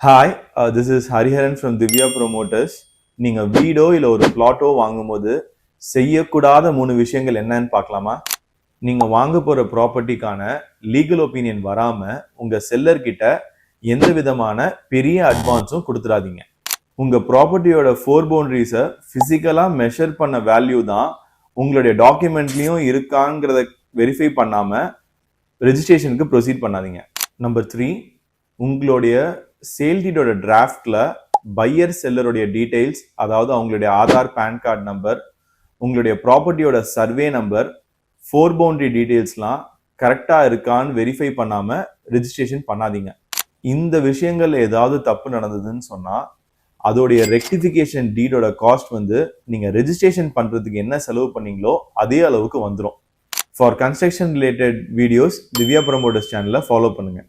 Hi, this is Hariharan from Divya promoters. நீங்கள் வீடோ இல்லை ஒரு பிளாட்டோ வாங்கும்போது செய்யக்கூடாத 3 விஷயங்கள் என்னன்னு பார்க்கலாமா? நீங்கள் வாங்க போகிற ப்ராப்பர்ட்டிக்கான லீகல் ஒப்பீனியன் வராமல் உங்கள் செல்லர்கிட்ட எந்த விதமான பெரிய அட்வான்ஸும் கொடுத்துடாதீங்க. உங்கள் ப்ராப்பர்ட்டியோட 4 பவுண்டரிஸை ஃபிசிக்கலாக மெஷர் பண்ண வேல்யூ தான் உங்களுடைய டாக்குமெண்ட்லேயும் இருக்காங்கிறத வெரிஃபை பண்ணாமல் ரெஜிஸ்ட்ரேஷனுக்கு ப்ரொசீட் பண்ணாதீங்க. நம்பர் 3, உங்களுடைய சேல் டீடோட டிராஃப்ட்ல பையர் செல்லருடைய டீடைல்ஸ், அதாவது அவங்களுடைய ஆதார், பேன் கார்டு நம்பர், உங்களுடைய ப்ராப்பர்ட்டியோட சர்வே நம்பர், 4 பவுண்டரி டீடைல்ஸ்லாம் கரெக்டாக இருக்கான்னு வெரிஃபை பண்ணாமல் ரெஜிஸ்ட்ரேஷன் பண்ணாதீங்க. இந்த விஷயங்கள் ஏதாவது தப்பு நடந்ததுன்னு சொன்னால் அதோடைய ரெக்டிஃபிகேஷன் டீடோட காஸ்ட் நீங்கள் ரெஜிஸ்ட்ரேஷன் பண்ணுறதுக்கு என்ன செலவு பண்ணீங்களோ அதே அளவுக்கு வந்துடும். For construction related videos Divya promoters சேனலை ஃபாலோ பண்ணுங்கள்.